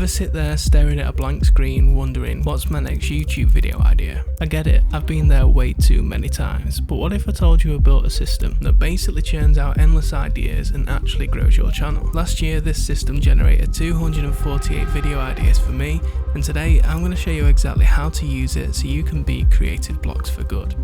Ever sit there staring at a blank screen wondering what's my next YouTube video idea? I get it, I've been there way too many times, but what if I told you I built a system that basically churns out endless ideas and actually grows your channel? Last year this system generated 248 video ideas for me, and today I'm going to show you exactly how to use it so you can beat creative blocks for good.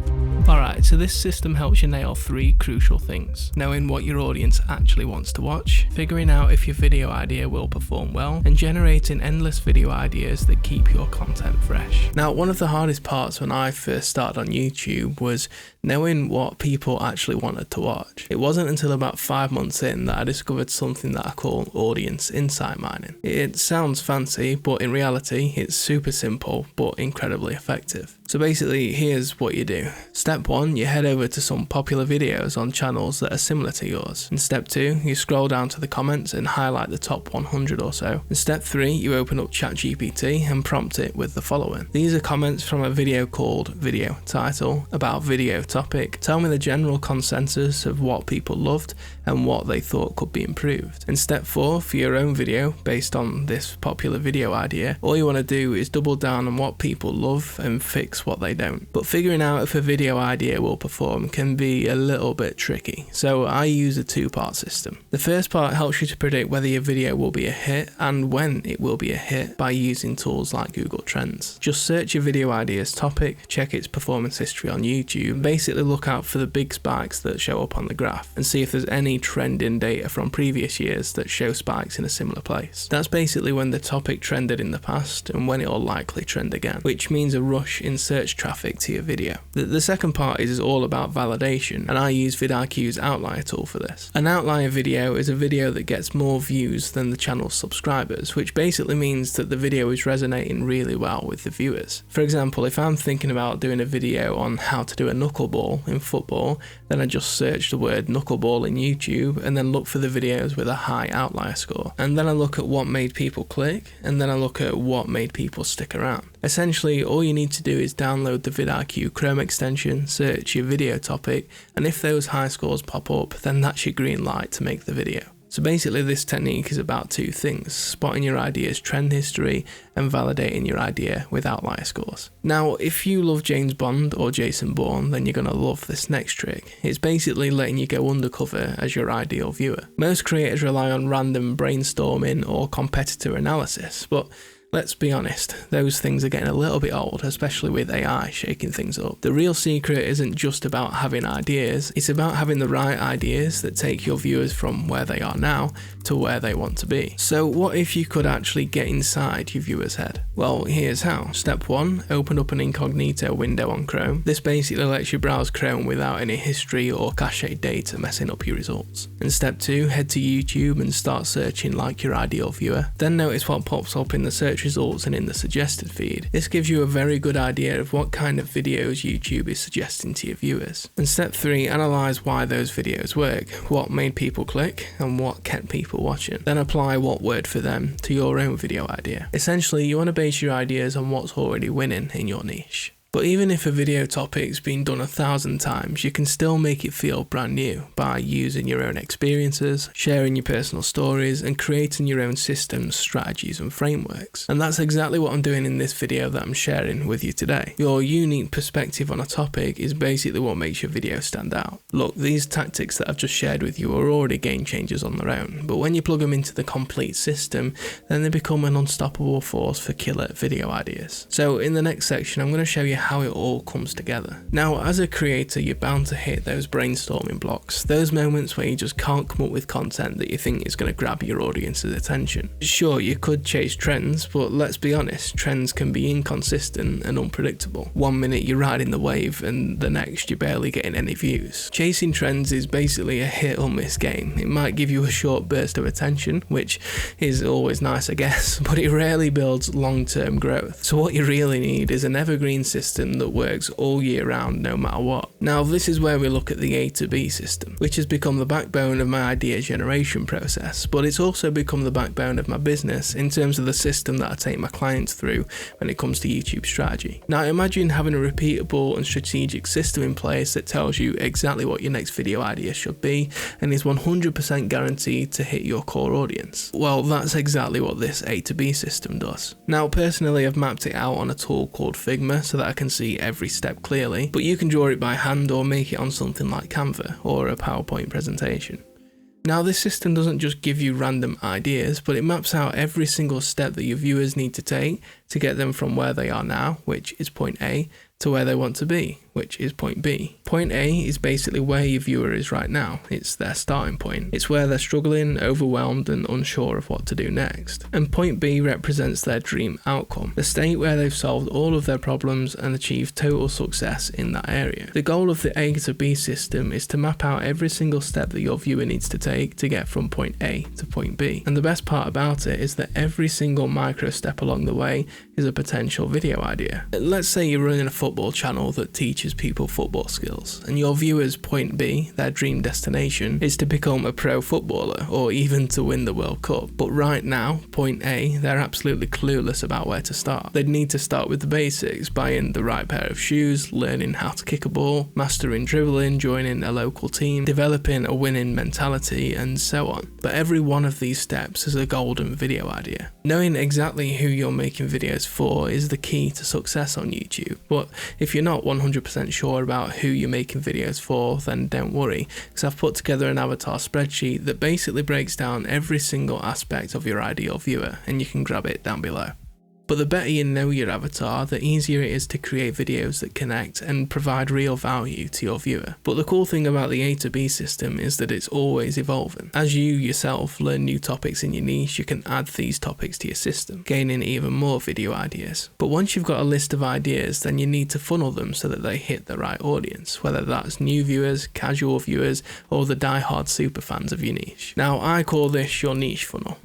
Alright, so this system helps you nail 3 crucial things: knowing what your audience actually wants to watch, figuring out if your video idea will perform well, and generating endless video ideas that keep your content fresh. Now, one of the hardest parts when I first started on YouTube was knowing what people actually wanted to watch. It wasn't until about 5 months in that I discovered something that I call audience insight mining. It sounds fancy, but in reality it's super simple but incredibly effective. So basically, here's what you do. Step 1, you head over to some popular videos on channels that are similar to yours. In step 2, you scroll down to the comments and highlight the top 100 or so. In step 3, you open up ChatGPT and prompt it with the following. These are comments from a video called Video Title about video topic. Tell me the general consensus of what people loved and what they thought could be improved. In step 4, for your own video based on this popular video idea, all you want to do is double down on what people love and fix what they don't. But figuring out if a video idea will perform can be a little bit tricky, so I use a 2-part system. The first part helps you to predict whether your video will be a hit and when it will be a hit by using tools like Google Trends. Just search your video idea's topic, check its performance history on YouTube, and basically look out for the big spikes that show up on the graph and see if there's any trending data from previous years that show spikes in a similar place. That's basically when the topic trended in the past and when it will likely trend again, which means a rush in search traffic to your video. The second part is all about validation, and I use vidIQ's outlier tool for this. An outlier video is a video that gets more views than the channel's subscribers, which basically means that the video is resonating really well with the viewers. For example, if I'm thinking about doing a video on how to do a knuckleball in football, then I just search the word knuckleball in YouTube and then look for the videos with a high outlier score. And then I look at what made people click, and then I look at what made people stick around. Essentially, all you need to do is download the vidIQ Chrome extension, search your video topic, and if those high scores pop up, then that's your green light to make the video. So basically this technique is about 2 things: spotting your idea's trend history and validating your idea with outlier scores. Now, if you love James Bond or Jason Bourne, then you're going to love this next trick. It's basically letting you go undercover as your ideal viewer. Most creators rely on random brainstorming or competitor analysis, but let's be honest, those things are getting a little bit old, especially with AI shaking things up. The real secret isn't just about having ideas, it's about having the right ideas that take your viewers from where they are now to where they want to be. So what if you could actually get inside your viewer's head? Well, here's how. Step 1, open up an incognito window on Chrome. This basically lets you browse Chrome without any history or cache data messing up your results. In step 2, head to YouTube and start searching like your ideal viewer. Then notice what pops up in the search results and in the suggested feed. This gives you a very good idea of what kind of videos YouTube is suggesting to your viewers. And step 3, analyze why those videos work, what made people click and what kept people watching. Then apply what worked for them to your own video idea. Essentially, you want to base your ideas on what's already winning in your niche. But even if a video topic's been done 1,000 times, you can still make it feel brand new by using your own experiences, sharing your personal stories, and creating your own systems, strategies, and frameworks. And that's exactly what I'm doing in this video that I'm sharing with you today. Your unique perspective on a topic is basically what makes your video stand out. Look, these tactics that I've just shared with you are already game changers on their own, but when you plug them into the complete system, then they become an unstoppable force for killer video ideas. So in the next section, I'm going to show you how it all comes together. Now, as a creator, you're bound to hit those brainstorming blocks, those moments where you just can't come up with content that you think is going to grab your audience's attention. Sure, you could chase trends, but let's be honest, trends can be inconsistent and unpredictable. One minute you're riding the wave and the next you're barely getting any views. Chasing trends is basically a hit or miss game. It might give you a short burst of attention, which is always nice, I guess, but it rarely builds long-term growth. So what you really need is an evergreen system system that works all year round no matter what. Now this is where we look at the A to B system, which has become the backbone of my idea generation process, but it's also become the backbone of my business in terms of the system that I take my clients through when it comes to YouTube strategy. Now imagine having a repeatable and strategic system in place that tells you exactly what your next video idea should be and is 100% guaranteed to hit your core audience. Well, that's exactly what this A to B system does. Now personally I've mapped it out on a tool called Figma so that I can see every step clearly, but you can draw it by hand or make it on something like Canva or a PowerPoint presentation. Now this system doesn't just give you random ideas, but it maps out every single step that your viewers need to take to get them from where they are now, which is point A, to where they want to be, which is point B. Point A is basically where your viewer is right now. It's their starting point. It's where they're struggling, overwhelmed and unsure of what to do next. And point B represents their dream outcome, the state where they've solved all of their problems and achieved total success in that area. The goal of the A to B system is to map out every single step that your viewer needs to take to get from point A to point B. And the best part about it is that every single micro step along the way is a potential video idea. Let's say you're running a football channel that teaches people football skills, and your viewers' point B, their dream destination, is to become a pro footballer or even to win the World Cup. But right now, point A, they're absolutely clueless about where to start. They'd need to start with the basics, buying the right pair of shoes, learning how to kick a ball, mastering dribbling, joining a local team, developing a winning mentality, and so on. But every one of these steps is a golden video idea. Knowing exactly who you're making videos for is the key to success on YouTube. But if you're not 100% sure about who you're making videos for, then don't worry, because I've put together an avatar spreadsheet that basically breaks down every single aspect of your ideal viewer, and you can grab it down below. But the better you know your avatar, the easier it is to create videos that connect and provide real value to your viewer. But the cool thing about the A to B system is that it's always evolving. As you yourself learn new topics in your niche, you can add these topics to your system, gaining even more video ideas. But once you've got a list of ideas, then you need to funnel them so that they hit the right audience, whether that's new viewers, casual viewers, or the die-hard superfans of your niche. Now I call this your niche funnel.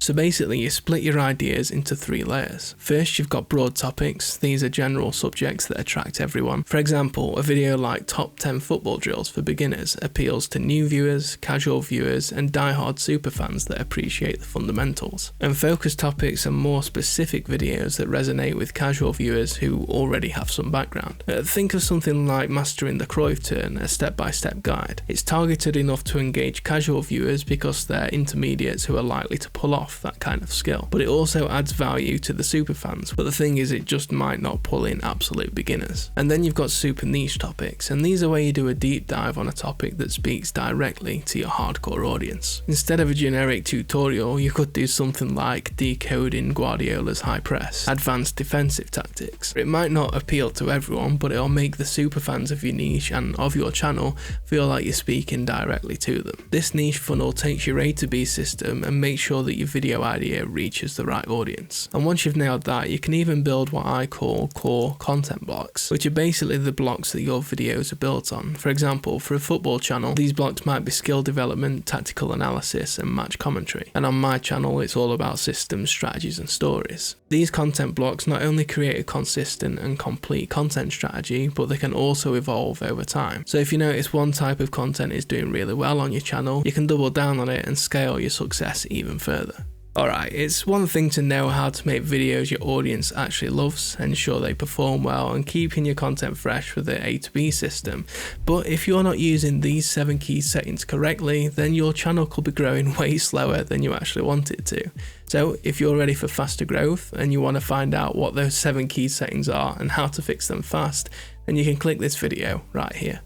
So basically you split your ideas into 3 layers. First you've got broad topics. These are general subjects that attract everyone. For example, a video like top 10 football drills for beginners appeals to new viewers, casual viewers and die-hard superfans that appreciate the fundamentals. And focus topics are more specific videos that resonate with casual viewers who already have some background. Think of something like Mastering the Cruyff Turn, a step-by-step guide. It's targeted enough to engage casual viewers because they're intermediates who are likely to pull off that kind of skill, but it also adds value to the super fans. But the thing is, it just might not pull in absolute beginners. And then you've got super niche topics, and these are where you do a deep dive on a topic that speaks directly to your hardcore audience. Instead of a generic tutorial, you could do something like decoding Guardiola's high press, advanced defensive tactics. It might not appeal to everyone, but it'll make the super fans of your niche and of your channel feel like you're speaking directly to them. This niche funnel takes your A to B system and makes sure that your video idea reaches the right audience. And once you've nailed that, you can even build what I call core content blocks, which are basically the blocks that your videos are built on. For example, for a football channel, these blocks might be skill development, tactical analysis, and match commentary. And on my channel, it's all about systems, strategies, and stories. These content blocks not only create a consistent and complete content strategy, but they can also evolve over time. So if you notice one type of content is doing really well on your channel, you can double down on it and scale your success even further. Alright, it's one thing to know how to make videos your audience actually loves, ensure they perform well, and keeping your content fresh with the A to B system. But if you're not using these 7 key settings correctly, then your channel could be growing way slower than you actually want it to. So if you're ready for faster growth and you want to find out what those 7 key settings are and how to fix them fast, then you can click this video right here.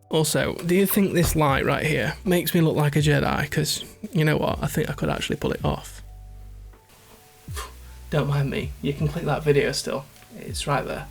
Also, do you think this light right here makes me look like a Jedi? Because, you know what, I think I could actually pull it off. Don't mind me, you can click that video still, it's right there.